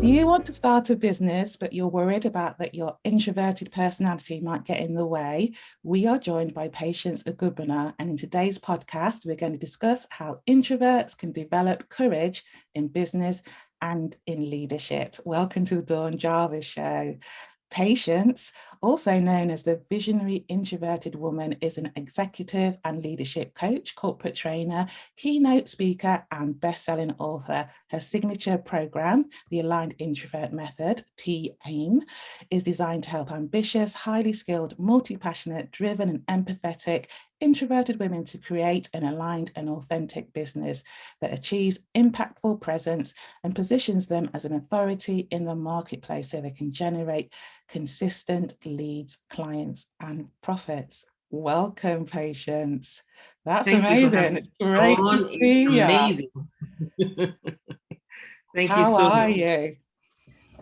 You want to start a business, but you're worried about that your introverted personality might get in the way. We are joined by Patience Ogunba, and in today's podcast, we're going to discuss how introverts can develop courage in business and in leadership. Welcome to the Dawn Jarvis Show. Patience, also known as the Visionary Introverted Woman, is an executive and leadership coach, corporate trainer, keynote speaker, and best-selling author. Her signature program, the Aligned Introvert Method, TAIM, is designed to help ambitious, highly skilled, multi-passionate, driven, and empathetic introverted women to create an aligned and authentic business that achieves impactful presence and positions them as an authority in the marketplace so they can generate consistent leads, clients, and profits. Welcome, Patience. That's amazing. It's great to see you. Amazing. Thank you so much. How are you?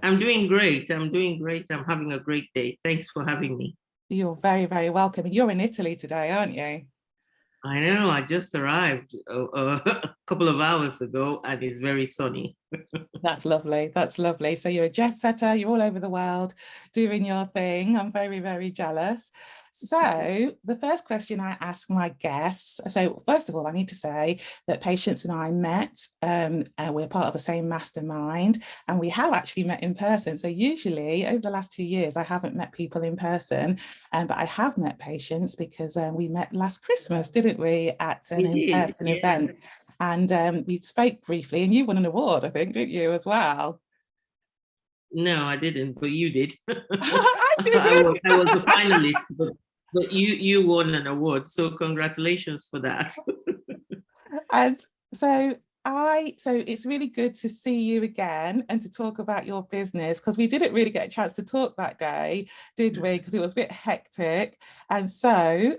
I'm doing great. I'm having a great day. Thanks for having me. You're very, very welcome. You're in Italy today, aren't you? I know. I just arrived a couple of hours ago and it's very sunny. That's lovely. That's lovely. So you're a jet setter. You're all over the world doing your thing. I'm very, very jealous. So the first question I ask my guests, so first of all, I need to say that Patience and I met, we're part of the same mastermind, and we have actually met in person. So usually over the last 2 years, I haven't met people in person, but I have met Patience because we met last Christmas, didn't we, at an in-person event. And we spoke briefly, and you won an award, I think, didn't you, as well? No, I didn't, but you did. I did. I was a finalist, but you won an award, so congratulations for that. And so it's really good to see you again and to talk about your business, because we didn't really get a chance to talk that day, did we? Because it was a bit hectic. And so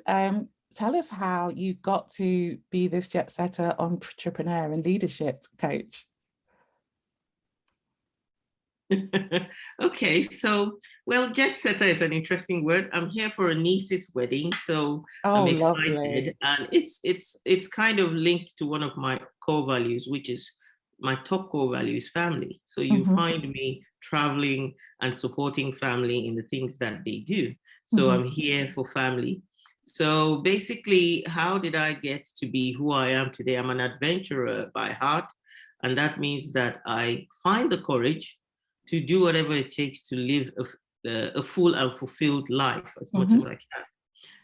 tell us how you got to be this jet setter, entrepreneur, and leadership coach. Okay, so, well, jet setter is an interesting word. I'm here for a niece's wedding, so I'm excited. Lovely. And it's kind of linked to one of my core values, which is my top core value is family. So you find me traveling and supporting family in the things that they do. So I'm here for family. So basically, how did I get to be who I am today? I'm an adventurer by heart, and that means that I find the courage to do whatever it takes to live a full and fulfilled life as much as I can.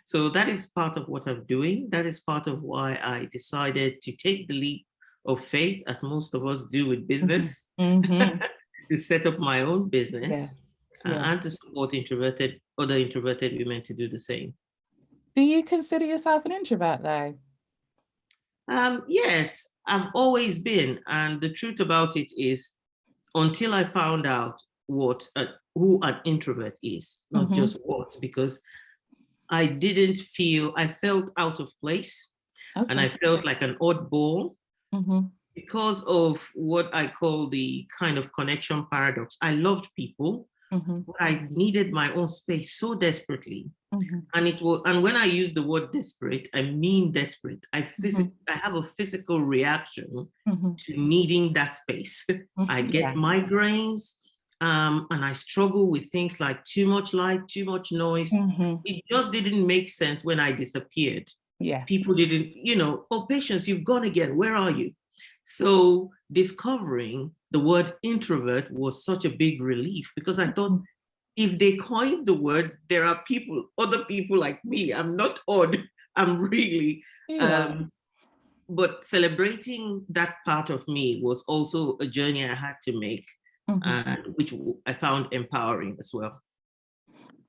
So that is part of what I'm doing. That is part of why I decided to take the leap of faith, as most of us do with business, to set up my own business and to support other introverted women to do the same. Do you consider yourself an introvert, though? Yes, I've always been. And the truth about it is, until I found out who an introvert is, not just what, because I felt out of place, and I felt like an oddball because of what I call the kind of connection paradox. I loved people, but I needed my own space so desperately. And when I use the word desperate, I mean desperate. I have a physical reaction to needing that space. I get migraines, and I struggle with things like too much light, too much noise. It just didn't make sense when I disappeared. People didn't, oh, Patience, you've gone again. Where are you? So discovering the word introvert was such a big relief, because I thought, if they coined the word, there are other people like me. I'm not odd. I'm really, but celebrating that part of me was also a journey I had to make, which I found empowering as well.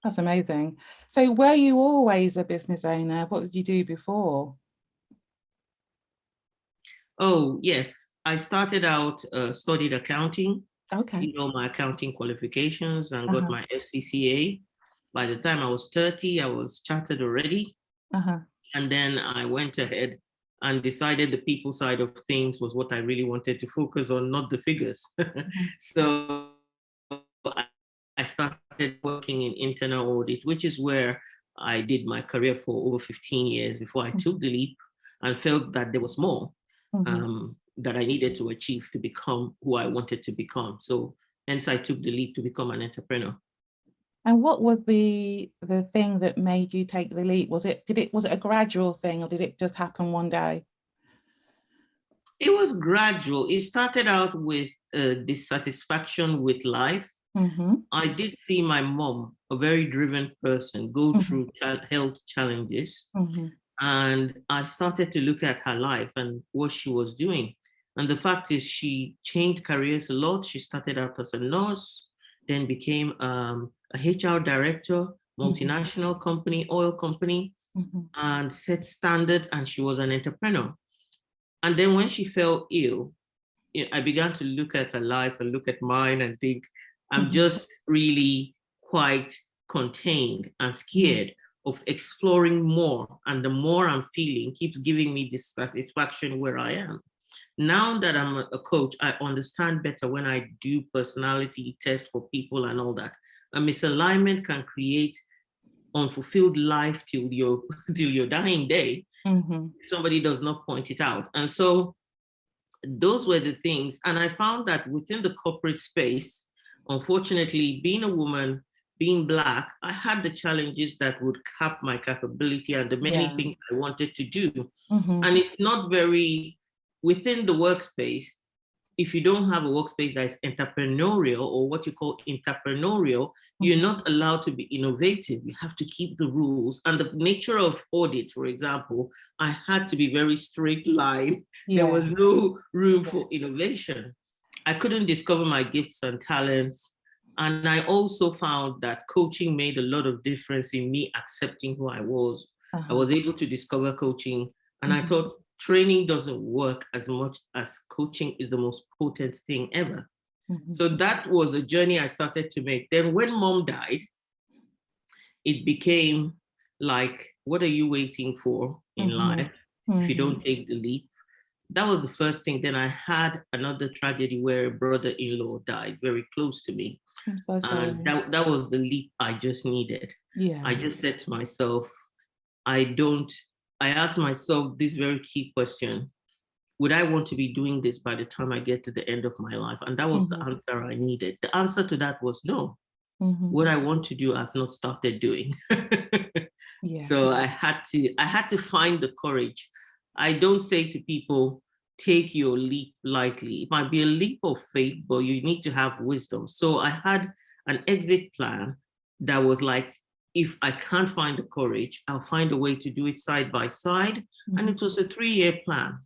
That's amazing. So were you always a business owner? What did you do before? Oh, yes. I started out, studied accounting. Okay. My accounting qualifications, and got my FCCA. By the time I was 30, I was chartered already. And then I went ahead and decided the people side of things was what I really wanted to focus on, not the figures. So I started working in internal audit, which is where I did my career for over 15 years before I took the leap and felt that there was more. that I needed to achieve to become who I wanted to become. So hence I took the leap to become an entrepreneur. And what was the thing that made you take the leap? Was it a gradual thing, or did it just happen one day? It was gradual. It started out with dissatisfaction with life. Mm-hmm. I did see my mom, a very driven person, go through health challenges. Mm-hmm. And I started to look at her life and what she was doing. And the fact is, she changed careers a lot. She started out as a nurse, then became a HR director, multinational company, oil company, and set standards. And she was an entrepreneur. And then when she fell ill, I began to look at her life and look at mine and think, I'm just really quite contained and scared of exploring more. And the more I'm feeling keeps giving me this satisfaction where I am. Now that I'm a coach, I understand better when I do personality tests for people and all that. A misalignment can create unfulfilled life till your dying day. Somebody does not point it out. And so those were the things. And I found that within the corporate space, unfortunately, being a woman, being Black, I had the challenges that would cap my capability and the many things I wanted to do. And it's not very, within the workspace, if you don't have a workspace that's entrepreneurial or what you call entrepreneurial, you're not allowed to be innovative. You have to keep the rules. And the nature of audit, for example, I had to be very straight line. There was no room for innovation. I couldn't discover my gifts and talents. And I also found that coaching made a lot of difference in me accepting who I was. I was able to discover coaching, and I thought training doesn't work as much as coaching is the most potent thing ever. So that was a journey I started to make. Then when mom died, it became like, what are you waiting for in life if you don't take the leap? That was the first thing. Then I had another tragedy where a brother-in-law died very close to me. I'm so sorry. And that was the leap I just needed. I just said to myself, I asked myself this very key question: would I want to be doing this by the time I get to the end of my life? And that was the answer I needed. The answer to that was no. What I want to do, I've not started doing. So I had to find the courage. I don't say to people, take your leap lightly. It might be a leap of faith, but you need to have wisdom. So I had an exit plan that was like, if I can't find the courage, I'll find a way to do it side by side. And it was a 3-year plan.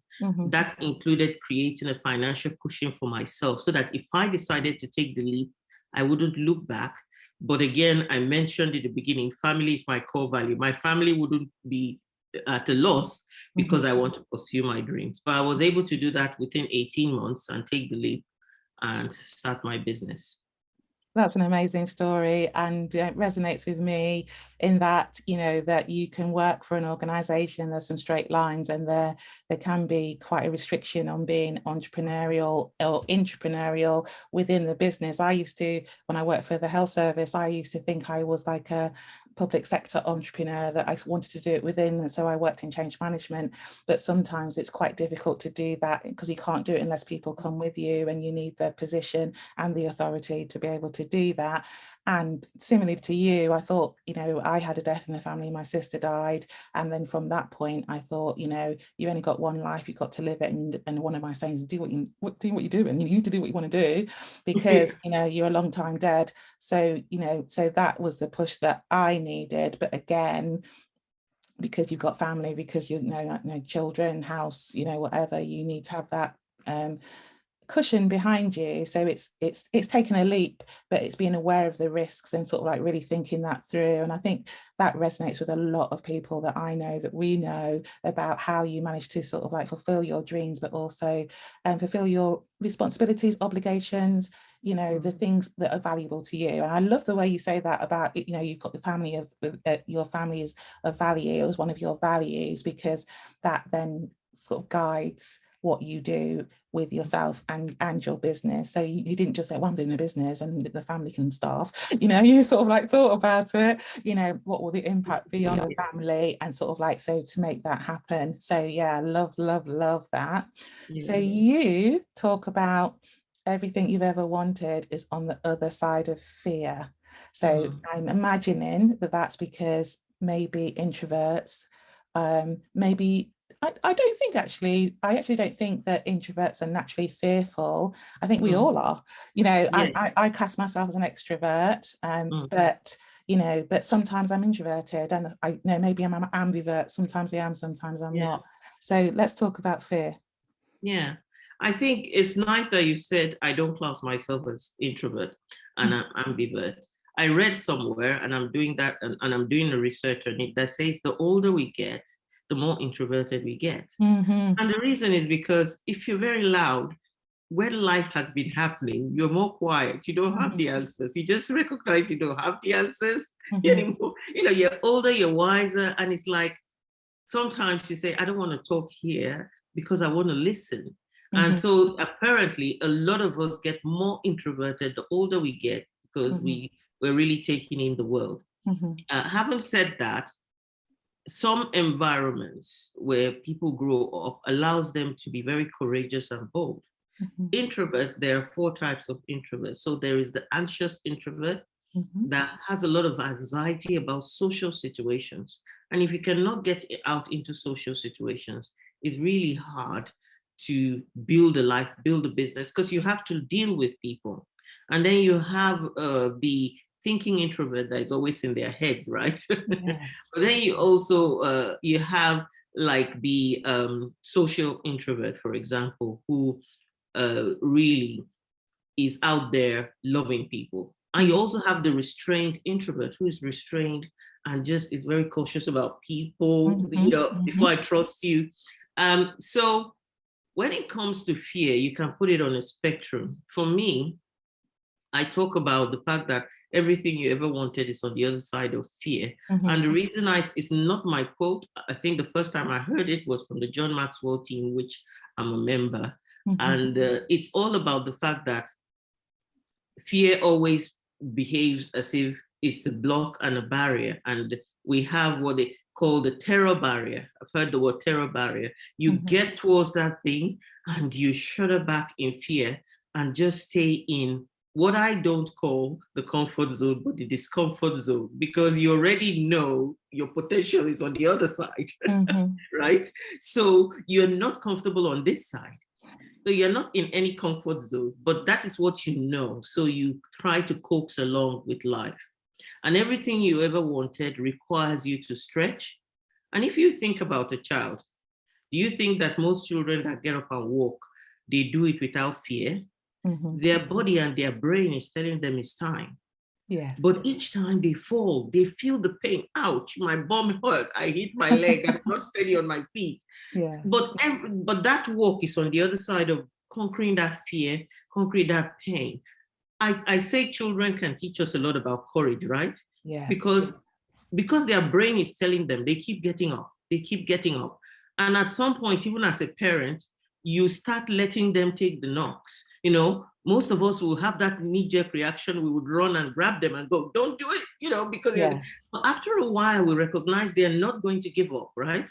That included creating a financial cushion for myself so that if I decided to take the leap, I wouldn't look back. But again, I mentioned in the beginning, family is my core value. My family wouldn't be at a loss because I want to pursue my dreams. But I was able to do that within 18 months and take the leap and start my business. That's an amazing story, and it resonates with me in that, you know, that you can work for an organization and there's some straight lines, and there can be quite a restriction on being entrepreneurial or intrapreneurial within the business. I used to, when I worked for the health service, I used to think I was like a public sector entrepreneur, that I wanted to do it within, and so I worked in change management. But sometimes it's quite difficult to do that because you can't do it unless people come with you, and you need the position and the authority to be able to do that. And similarly to you, I thought, you know, I had a death in the family, my sister died, and then from that point I thought, you know, you only got one life, you've got to live it. And one of my sayings, do what you're doing. You need to do what you want to do, because you know, you're a long time dead. So, you know, so that was the push that I needed. But again, because you've got family, because you know, children, house, you know, whatever, you need to have that cushion behind you. So it's taken a leap, but it's being aware of the risks and sort of like really thinking that through. And I think that resonates with a lot of people that I know, that we know, about how you manage to sort of like fulfill your dreams, but also fulfill your responsibilities, obligations, you know, the things that are valuable to you. And I love the way you say that about, you know, you've got the family of your family is of value, it was one of your values, because that then sort of guides what you do with yourself and your business. So you didn't just say, well, I'm doing a business and the family can starve. You know, you sort of like thought about it, you know, what will the impact be on the family, and sort of like, so to make that happen. So yeah, love that. Yeah. So you talk about everything you've ever wanted is on the other side of fear. So I'm imagining that that's because maybe introverts, maybe I don't think I actually don't think that introverts are naturally fearful. I think we all are, you know. I cast myself as an extrovert, but you know, but sometimes I'm introverted, and I you know, maybe I'm an ambivert. Sometimes I am, sometimes I'm not. So let's talk about fear. Yeah, I think it's nice that you said I don't class myself as introvert and I'm ambivert. I read somewhere, and I'm doing that, and I'm doing the research on it, that says the older we get, the more introverted we get. And the reason is because if you're very loud, when life has been happening, you're more quiet. You don't have the answers. You just recognize you don't have the answers anymore. You know, you're older, you're wiser, and it's like sometimes you say, I don't want to talk here because I want to listen. And so apparently a lot of us get more introverted the older we get, because we're really taking in the world. Having said that, some environments where people grow up allows them to be very courageous and bold. Introverts, there are 4 types of introverts. So there is the anxious introvert that has a lot of anxiety about social situations. And if you cannot get out into social situations, it's really hard to build a life, build a business, because you have to deal with people. And then you have the thinking introvert that is always in their heads, right? Yes. But then you also, you have like the social introvert, for example, who really is out there loving people. And you also have the restrained introvert, who is restrained and just is very cautious about people, you know, before I trust you. So when it comes to fear, you can put it on a spectrum. For me, I talk about the fact that everything you ever wanted is on the other side of fear. And the reason it's not my quote, I think the first time I heard it was from the John Maxwell team, which I'm a member. And it's all about the fact that fear always behaves as if it's a block and a barrier. And we have what they call the terror barrier. I've heard the word terror barrier. You get towards that thing and you shudder back in fear and just stay in what I don't call the comfort zone, but the discomfort zone, because you already know your potential is on the other side, right? So you're not comfortable on this side. So you're not in any comfort zone, but that is what you know. So you try to coax along with life. And everything you ever wanted requires you to stretch. And if you think about a child, do you think that most children that get up and walk, they do it without fear? Their body and their brain is telling them it's time. Yes. But each time they fall, they feel the pain. Ouch, my bum hurt. I hit my leg. I'm not steady on my feet. Yeah. But that walk is on the other side of conquering that fear, conquering that pain. I say children can teach us a lot about courage, right? Yes. Because their brain is telling them, they keep getting up. They keep getting up. And at some point, even as a parent, you start letting them take the knocks. You know, most of us will have that knee-jerk reaction. We would run and grab them and go, don't do it, you know, because but after a while, we recognize they're not going to give up, right?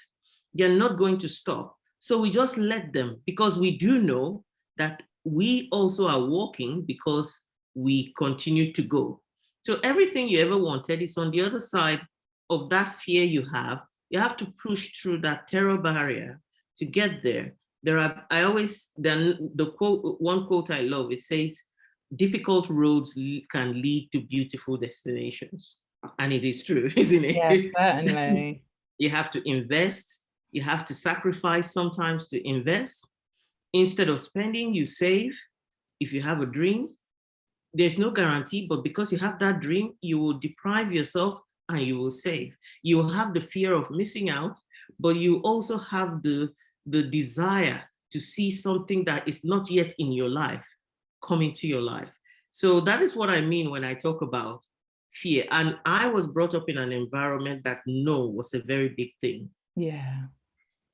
They're not going to stop. So we just let them, because we do know that we also are walking because we continue to go. So everything you ever wanted is on the other side of that fear you have. You have to push through that terror barrier to get there. The quote, one quote I love, it says, difficult roads can lead to beautiful destinations. And it is true, isn't it? Yes, certainly. You have to invest. You have to sacrifice sometimes to invest. Instead of spending, you save. If you have a dream, there's no guarantee, but because you have that dream, you will deprive yourself and you will save. You will have the fear of missing out, but you also have the desire to see something that is not yet in your life come into your life. So that is what I mean when I talk about fear. And I was brought up in an environment that no was a very big thing. Yeah.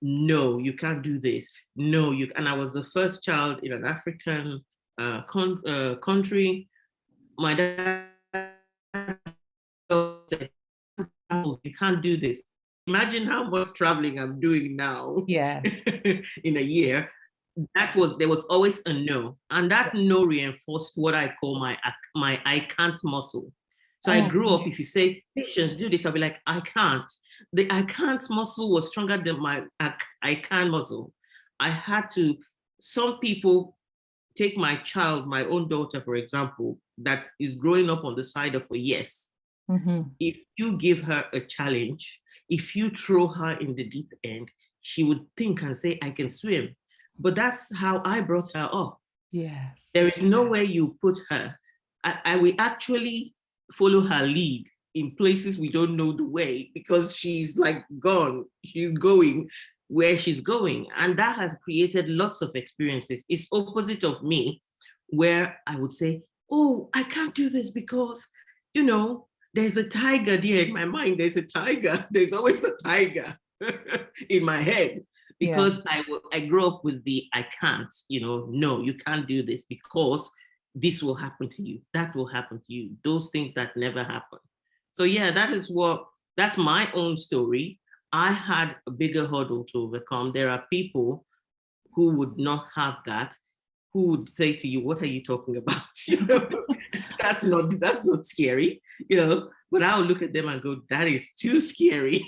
no, you can't do this. No, you. And I was the first child in an African country. My dad said, "Oh, you can't do this." Imagine how much traveling I'm doing now. Yeah. In a year. There was always a no, and that no reinforced what I call my I can't muscle. So I grew up, if you say, Patience, do this, I'll be like, I can't. The I can't muscle was stronger than my I can muscle. I had to, some people take my child, my own daughter, for example, that is growing up on the side of a yes. If you give her a challenge, if you throw her in the deep end, she would think and say, I can swim. But that's how I brought her up. Yes. There is no way you put her. I will actually follow her lead in places we don't know the way, because she's like gone. She's going where she's going. And that has created lots of experiences. It's opposite of me, where I would say, oh, I can't do this because, there's a tiger there in my mind. There's a tiger. There's always a tiger in my head. Because I grew up with the I can't, no, you can't do this because this will happen to you, that will happen to you, those things that never happen. So yeah, that's my own story. I had a bigger hurdle to overcome. There are people who would not have that, who would say to you, what are you talking about? That's not scary, but I'll look at them and go, that is too scary,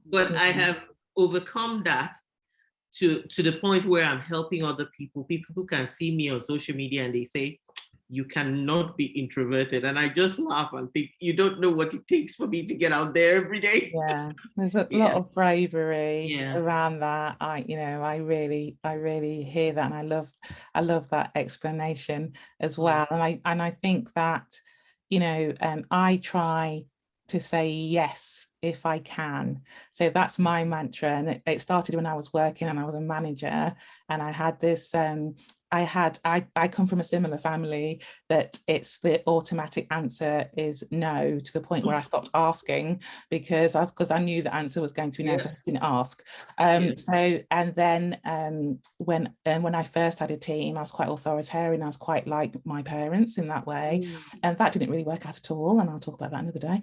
But I have overcome that to the point where I'm helping other people who can see me on social media and they say, you cannot be introverted. And I just laugh and think, you don't know what it takes for me to get out there every day. Yeah, there's a lot of bravery Yeah. around that. I really hear that, and I love that explanation as well. And I think that, I try to say yes if I can. So that's my mantra. And it started when I was working and I was a manager, and I had this, I come from a similar family that it's the automatic answer is no, to the point where I stopped asking because I knew the answer was going to be no, so I just didn't ask. So, and then when I first had a team, I was quite authoritarian. I was quite like my parents in that way. And that didn't really work out at all. And I'll talk about that another day.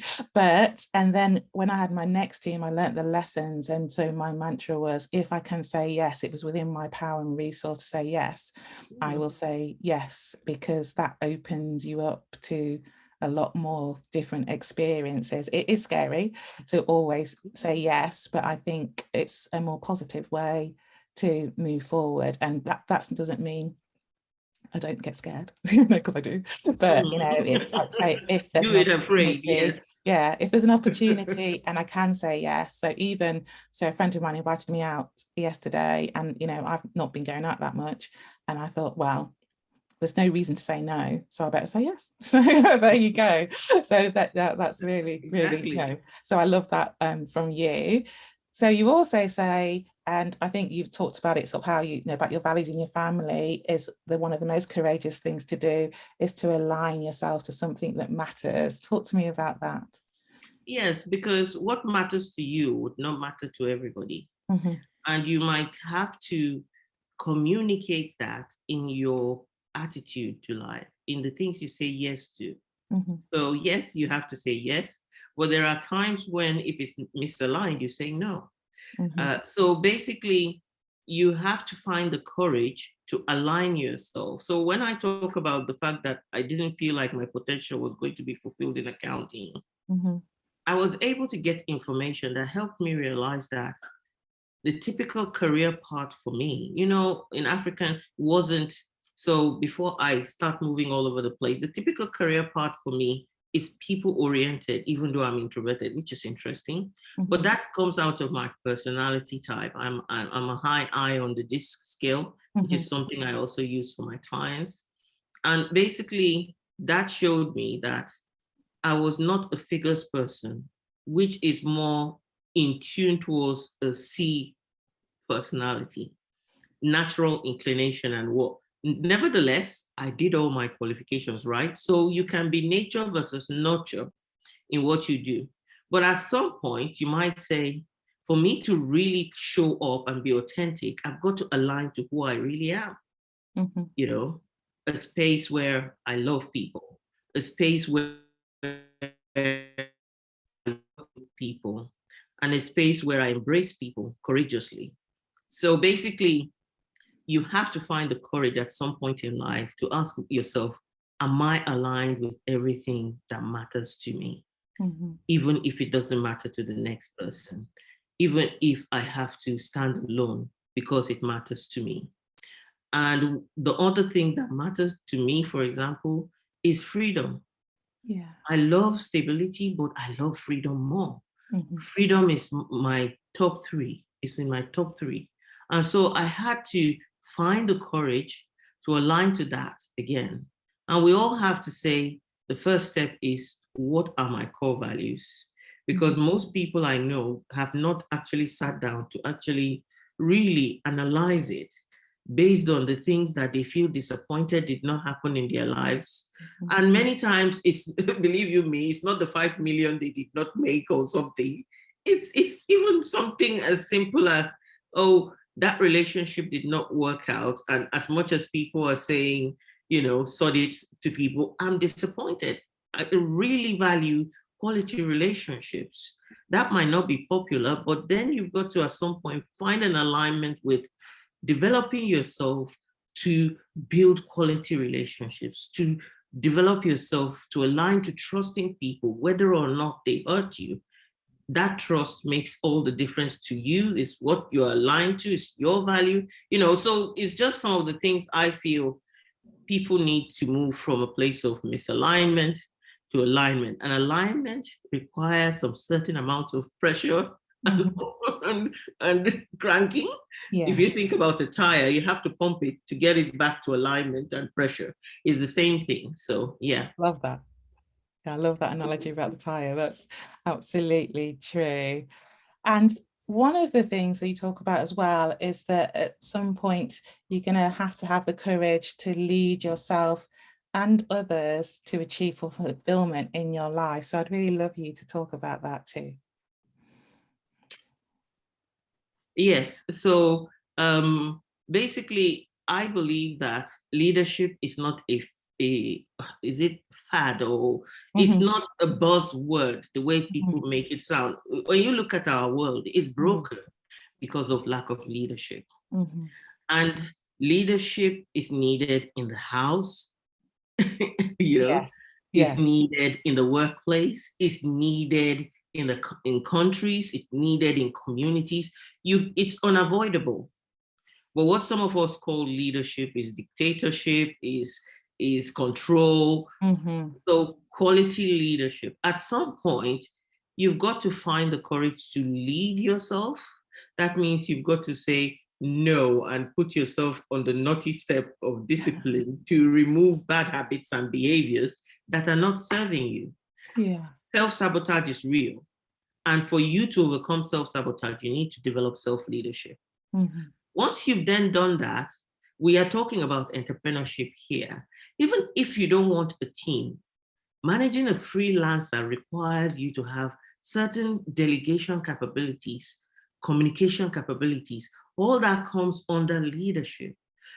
And then when I had my next team, I learned the lessons. And so my mantra was, if I can say yes, it was within my power and resource to say yes, I will say yes, because that opens you up to a lot more different experiences. It is scary to always say yes, but I think it's a more positive way to move forward. And that doesn't mean I don't get scared, because I do. But it's like, say, if there's an opportunity, if there's an opportunity and I can say yes. So a friend of mine invited me out yesterday, and I've not been going out that much, and I thought, well, there's no reason to say no, so I better say yes. So there you go. So that's really so I love that from you. So you also say, and I think you've talked about it, sort of how about your values in your family is one of the most courageous things to do is to align yourself to something that matters. Talk to me about that. Yes, because what matters to you would not matter to everybody. And you might have to communicate that in your attitude to life, in the things you say yes to. So yes, you have to say yes, but there are times when if it's misaligned, you say no. So basically, you have to find the courage to align yourself. So when I talk about the fact that I didn't feel like my potential was going to be fulfilled in accounting, I was able to get information that helped me realize that the typical career path for me, in African wasn't. So before I start moving all over the place, the typical career path for me is people-oriented, even though I'm introverted, which is interesting. But that comes out of my personality type. I'm a high I on the DISC scale, which is something I also use for my clients. And basically, that showed me that I was not a figures person, which is more in tune towards a C personality, natural inclination and work. Nevertheless, I did all my qualifications, right? So you can be nature versus nurture in what you do. But at some point, you might say, for me to really show up and be authentic, I've got to align to who I really am. You know, a space where I love people, a space where I love people, and a space where I embrace people courageously. So basically, you have to find the courage at some point in life to ask yourself, am I aligned with everything that matters to me? Even if it doesn't matter to the next person, even if I have to stand alone because it matters to me. And the other thing that matters to me, for example, is freedom. Yeah. I love stability, but I love freedom more. Freedom is my top three. It's in my top three. And so I had to find the courage to align to that again. And we all have to say the first step is, what are my core values? Because most people I know have not actually sat down to actually really analyze it based on the things that they feel disappointed did not happen in their lives. And many times it's, believe you me, it's not the 5 million they did not make or something. It's even something as simple as, oh, that relationship did not work out. And as much as people are saying, you know, sod it to people, I'm disappointed. I really value quality relationships. That might not be popular, but then you've got to at some point find an alignment with developing yourself to build quality relationships, to develop yourself to align to trusting people, whether or not they hurt you. That trust makes all the difference to you. It's what you're aligned to, it's your value, you know. So it's just some of the things I feel people need to move from a place of misalignment to alignment. And alignment requires some certain amount of pressure and cranking. Yeah. If you think about a tire, you have to pump it to get it back to alignment, and pressure is the same thing. So yeah. Love that. I love that analogy about the tire. That's absolutely true. And one of the things that you talk about as well is that at some point you're going to have the courage to lead yourself and others to achieve fulfillment in your life. So I'd really love you to talk about that too. Yes. So basically, I believe that leadership is not is it fad, or it's not a buzzword the way people make it sound. When you look at our world, it's broken because of lack of leadership. And leadership is needed in the house, you know, it's needed in the workplace, it's needed in countries, it's needed in communities. It's unavoidable. But what some of us call leadership is dictatorship, is control. So quality leadership. At some point, you've got to find the courage to lead yourself. That means you've got to say no and put yourself on the naughty step of discipline to remove bad habits and behaviors that are not serving you. Yeah. Self-sabotage is real. And for you to overcome self-sabotage, you need to develop self-leadership. Once you've then done that, we are talking about entrepreneurship here. Even if you don't want a team, managing a freelancer requires you to have certain delegation capabilities, communication capabilities. All that comes under leadership.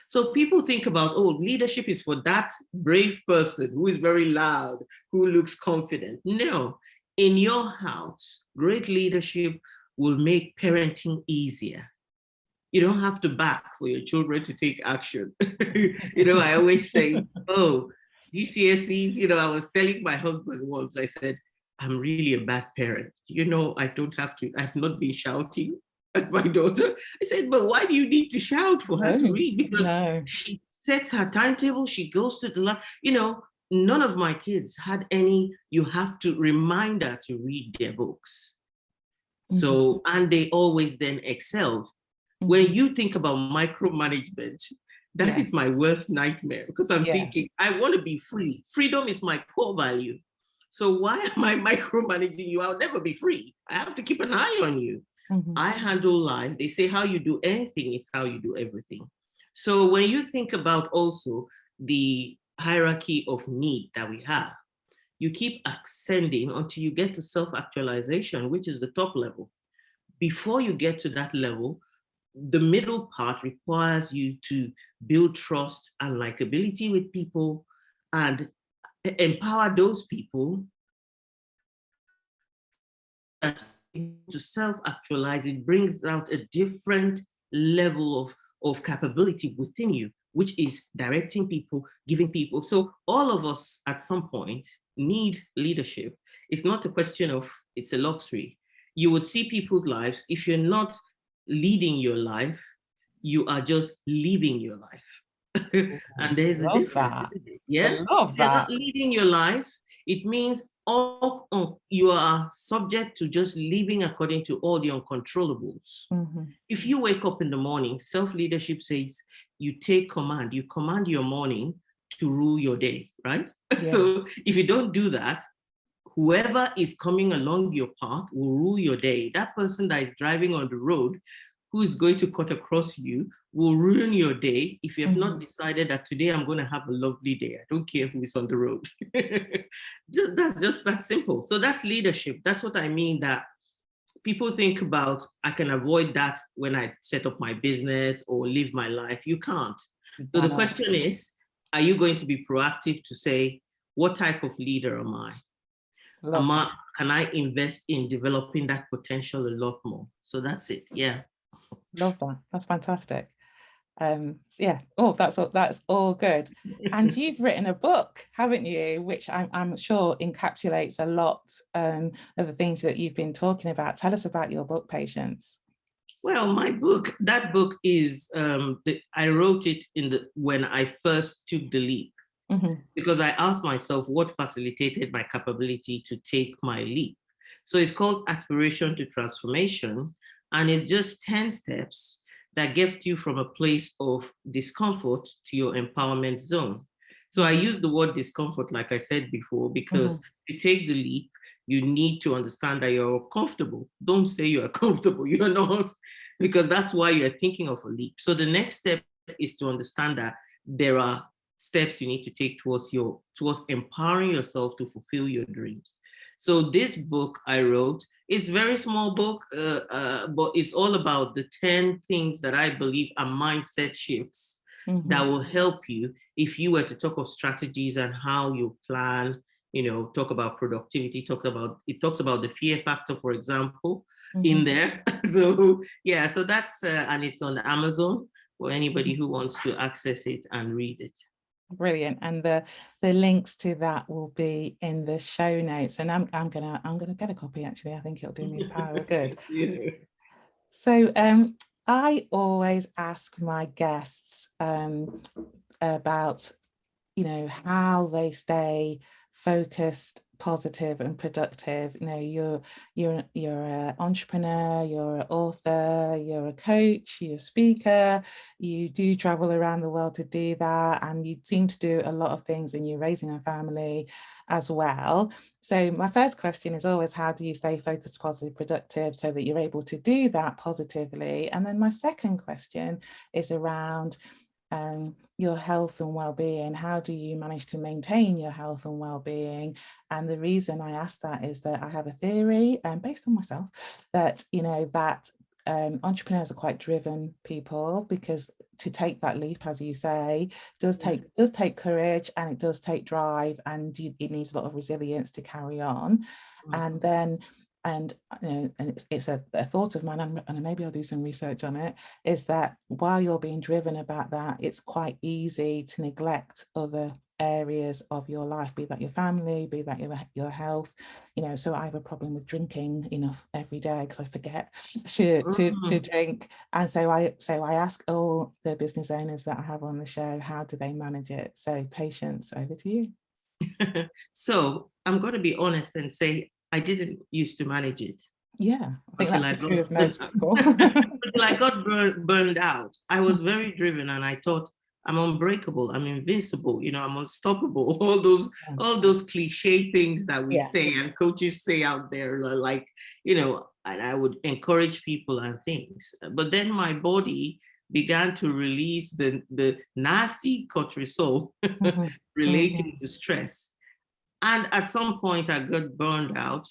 So people think about, oh, leadership is for that brave person who is very loud, who looks confident. No, in your house, great leadership will make parenting easier. You don't have to back for your children to take action. You know, I always say, oh, GCSEs, you know, I was telling my husband once, I said, I'm really a bad parent. You know, I've not been shouting at my daughter. I said, but why do you need to shout for her to read? Because she sets her timetable, she goes to the lab. You know, none of my kids had any, you have to remind her to read their books. So, and they always then excelled. When you think about micromanagement, that is my worst nightmare, because I'm thinking, I want to be free. Freedom is my core value. So why am I micromanaging you? I'll never be free. I have to keep an eye on you. I handle life. They say how you do anything is how you do everything. So when you think about also the hierarchy of need that we have, you keep ascending until you get to self-actualization, which is the top level. before you get to that level, the middle part requires you to build trust and likability with people and empower those people to self-actualize. It brings out a different level of capability within you, which is directing people, giving people. So all of us at some point need leadership. It's not a question of, it's a luxury. You would see people's lives. If you're not leading your life, you are just living your life. And there's a difference. Yeah, I love if you're not that. leading your life, it means you are subject to just living according to all the uncontrollables. If you wake up in the morning, self-leadership says you take command, you command your morning to rule your day, right? Yeah. So if you don't do that, whoever is coming along your path will rule your day. That person that is driving on the road who is going to cut across you will ruin your day if you have not decided that today I'm going to have a lovely day. I don't care who is on the road. That's just that simple. So that's leadership. That's what I mean, that people think about, I can avoid that when I set up my business or live my life. You can't. So the question is, are you going to be proactive to say, what type of leader am I? Can I invest in developing that potential a lot more? So that's it. Yeah. Love that. That's fantastic. Yeah. Oh, that's all good. And you've written a book, haven't you? Which I'm sure encapsulates a lot of the things that you've been talking about. Tell us about your book, Patience. Well, my book, that book is, I wrote it when I first took the leap, because I asked myself what facilitated my capability to take my leap. So it's called Aspiration to Transformation, and it's just 10 steps that get you from a place of discomfort to your empowerment zone. So I use the word discomfort, like I said before, because to take the leap, you need to understand that you're comfortable. Don't say you're comfortable, you're not, because that's why you're thinking of a leap. So the next step is to understand that there are steps you need to take towards empowering yourself to fulfill your dreams. So this book I wrote is a very small book, but it's all about the 10 things that I believe are mindset shifts that will help you if you were to talk of strategies and how you plan, talk about productivity, it talks about the fear factor, for example, in there. So yeah, so that's, and it's on Amazon for anybody who wants to access it and read it. Brilliant. And the links to that will be in the show notes. And I'm gonna get a copy, actually. I think it'll do me a power of good. Yeah. So I always ask my guests about how they stay focused, positive and productive. You're an entrepreneur, you're an author, you're a coach, you're a speaker, you do travel around the world to do that, and you seem to do a lot of things, and you're raising a family as well. So my first question is always, how do you stay focused, positive, productive, so that you're able to do that positively? And then my second question is around your health and well-being. How do you manage to maintain your health and well-being? And the reason I ask that is that I have a theory, based on myself, that entrepreneurs are quite driven people, because to take that leap, as you say, does take courage, and it does take drive, and it needs a lot of resilience to carry on. And it's a thought of mine, and maybe I'll do some research on it, is that while you're being driven about that, it's quite easy to neglect other areas of your life, be that your family, be that your health. So I have a problem with drinking enough every day, because I forget to drink. And so I ask all the business owners that I have on the show, how do they manage it? So Patience, over to you. So I'm going to be honest and say, I didn't used to manage it. Yeah, I think that's the truth of most people. Until I got burned out. I was very driven, and I thought, I'm unbreakable, I'm invincible, I'm unstoppable. All those cliche things that we say and coaches say out there, like, and I would encourage people and things. But then my body began to release the nasty cortisol relating to stress. And at some point I got burned out,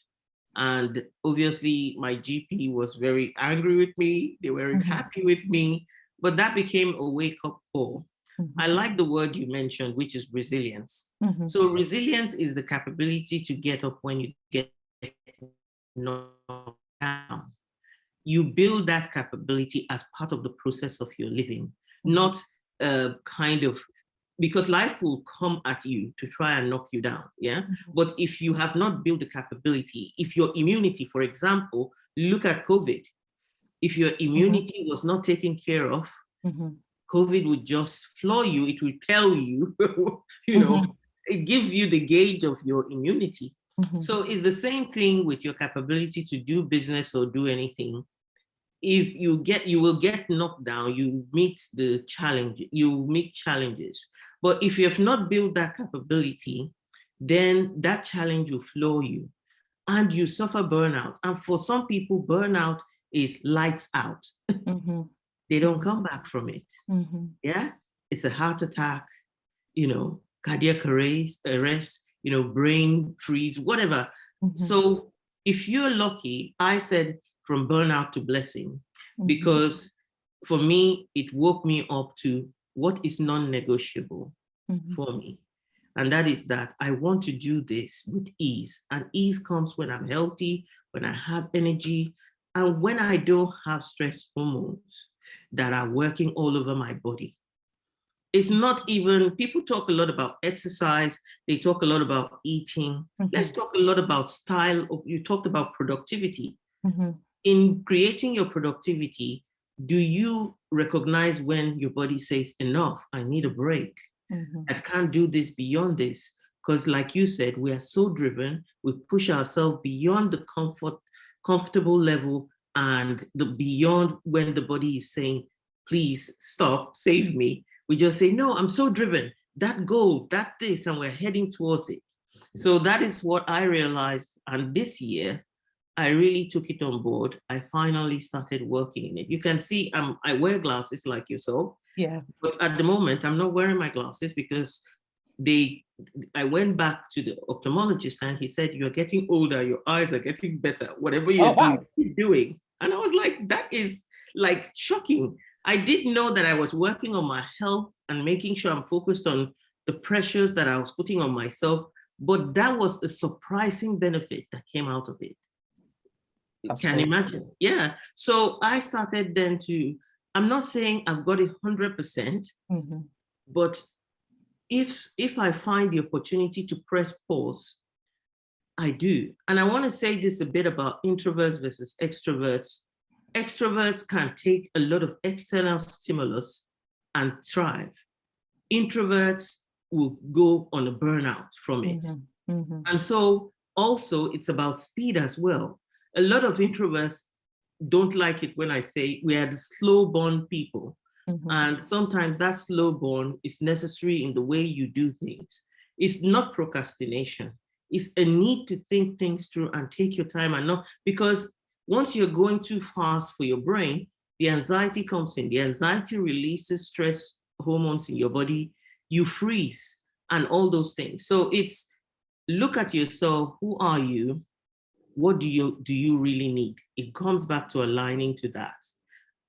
And obviously my GP was very angry with me. They weren't happy with me, but that became a wake-up call. I like the word you mentioned, which is resilience. So resilience is the capability to get up when you get knocked down. You build that capability as part of the process of your living, not kind of, because life will come at you to try and knock you down, yeah? But if you have not built the capability, if your immunity, for example, look at COVID, if your immunity was not taken care of, COVID would just floor you. It will tell you, you know, it gives you the gauge of your immunity. So it's the same thing with your capability to do business or do anything. If you will get knocked down, you meet the challenge, you meet challenges. But if you have not built that capability, then that challenge will floor you and you suffer burnout. And for some people, burnout is lights out. They don't come back from it. Yeah, it's a heart attack, you know, cardiac arrest, you know, brain freeze, whatever. So if you're lucky, I said from burnout to blessing, because for me, it woke me up to what is non-negotiable for me. And that is that I want to do this with ease. And ease comes when I'm healthy, when I have energy, and when I don't have stress hormones that are working all over my body. It's not even, people talk a lot about exercise, they talk a lot about eating. Let's talk a lot about style. You talked about productivity. In creating your productivity, do you recognize when your body says, enough, I need a break? I can't do this beyond this. Because like you said, we are so driven, we push ourselves beyond the comfortable level and the beyond when the body is saying, please stop, save me. We just say, no, I'm so driven, that goal, that this, and we're heading towards it. So that is what I realized. And this year, I really took it on board. I finally started working in it. You can see I wear glasses like yourself. Yeah. But at the moment, I'm not wearing my glasses because I went back to the ophthalmologist and he said, you're getting older, your eyes are getting better, whatever you keep doing. And I was like, that is like shocking. I didn't know that I was working on my health and making sure I'm focused on the pressures that I was putting on myself. But that was a surprising benefit that came out of it. You can imagine. Yeah. So I started then I'm not saying I've got it 100%, but if I find the opportunity to press pause, I do. And I want to say this a bit about introverts versus extroverts. Extroverts can take a lot of external stimulus and thrive. Introverts will go on a burnout from it. And so also it's about speed as well. A lot of introverts don't like it when I say we are the slow burn people. And sometimes that slow burn is necessary in the way you do things. It's not procrastination. It's a need to think things through and take your time and not, because once you're going too fast for your brain, the anxiety comes in. The anxiety releases stress hormones in your body. You freeze and all those things. So it's look at yourself. Who are you? What do you really need? It comes back to aligning to that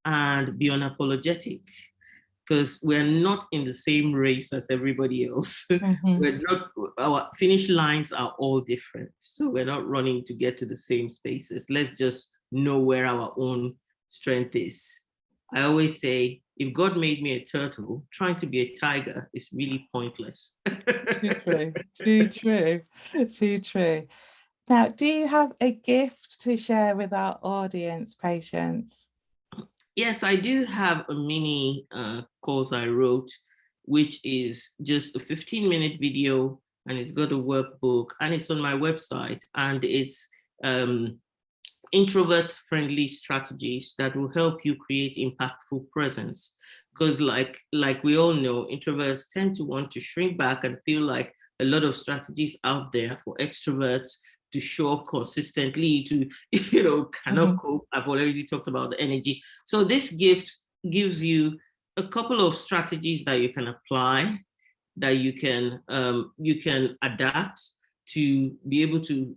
and be unapologetic, because we're not in the same race as everybody else. We're not, our finish lines are all different. So we're not running to get to the same spaces. Let's just know where our own strength is. I always say, if God made me a turtle, trying to be a tiger is really pointless. Too true, too true, too true. Now, do you have a gift to share with our audience, Patience? Yes, I do have a mini course I wrote, which is just a 15-minute video, and it's got a workbook, and it's on my website, and it's introvert-friendly strategies that will help you create impactful presence. Because like we all know, introverts tend to want to shrink back and feel like a lot of strategies out there for extroverts to show up consistently, to, cannot cope. I've already talked about the energy. So this gift gives you a couple of strategies that you can apply, that you can adapt to be able to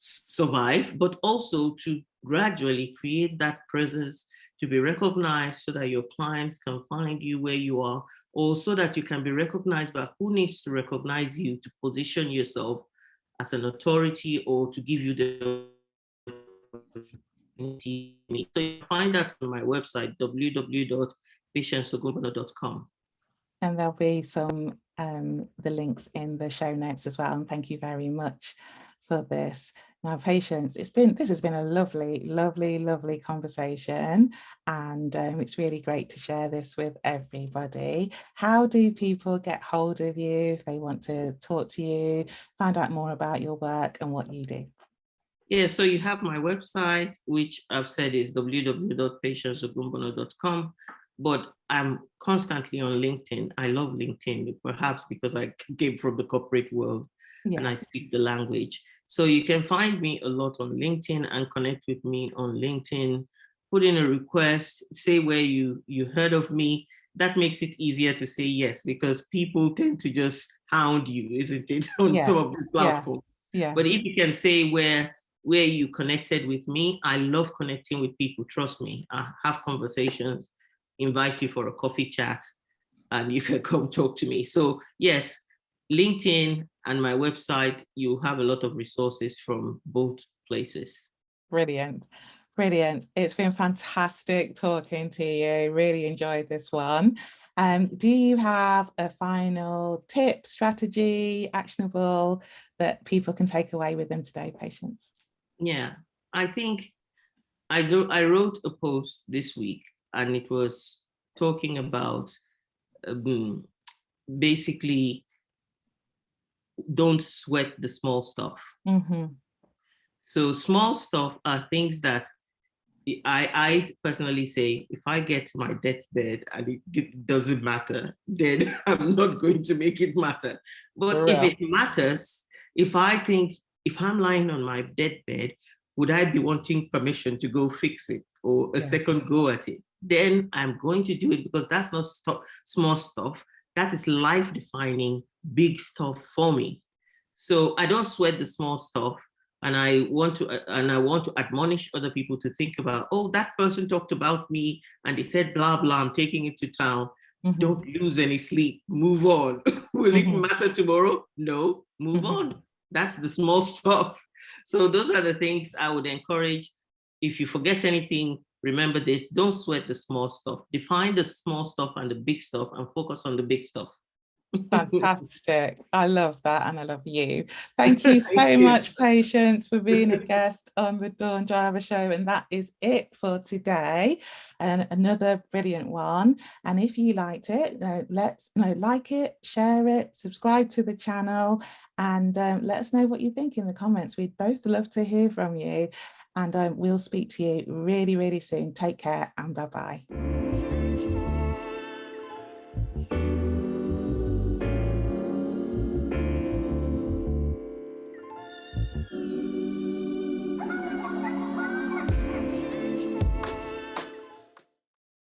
survive, but also to gradually create that presence, to be recognized so that your clients can find you where you are, or so that you can be recognized by who needs to recognize you to position yourself as an authority or to give you the opportunity. So you find that on my website, www.patienceogunbona.com. And there'll be some the links in the show notes as well. And thank you very much for this. Now, Patience, this has been a lovely, lovely, lovely conversation. And it's really great to share this with everybody. How do people get hold of you if they want to talk to you, find out more about your work and what you do? Yeah, so you have my website, which I've said is www.patienceogunbona.com. But I'm constantly on LinkedIn. I love LinkedIn, perhaps because I came from the corporate world and I speak the language. So you can find me a lot on LinkedIn and connect with me on LinkedIn. Put in a request, say where you heard of me. That makes it easier to say yes, because people tend to just hound you, isn't it, on some of these platforms. Yeah. But if you can say where you connected with me, I love connecting with people. Trust me, I have conversations, invite you for a coffee chat, and you can come talk to me. So yes, LinkedIn and my website, you have a lot of resources from both places. Brilliant. Brilliant. It's been fantastic talking to you. Really enjoyed this one. Do you have a final tip, strategy, actionable that people can take away with them today, Patience? Yeah, I think I wrote a post this week, and it was talking about basically don't sweat the small stuff. Mm-hmm. So small stuff are things that I personally say, if I get to my deathbed and it doesn't matter, then I'm not going to make it matter. But if it matters, if I'm lying on my deathbed, would I be wanting permission to go fix it or a second go at it? Then I'm going to do it, because that's not small stuff. That is life-defining big stuff for me. So I don't sweat the small stuff. And I want to admonish other people to think about, oh, that person talked about me and they said blah blah, I'm taking it to town. Mm-hmm. Don't lose any sleep. Move on. Will it matter tomorrow? No. Move on. That's the small stuff. So those are the things I would encourage. If you forget anything, remember this: don't sweat the small stuff. Define the small stuff and the big stuff, and focus on the big stuff. Fantastic. I love that, and I love you. Thank you so much, Patience, for being a guest on the Dawn Jarvis Show. And that is it for today, and another brilliant one. And if you liked it, let's like it, share it, subscribe to the channel, and let us know what you think in the comments. We'd both love to hear from you, and we'll speak to you really, really soon. Take care, and bye-bye.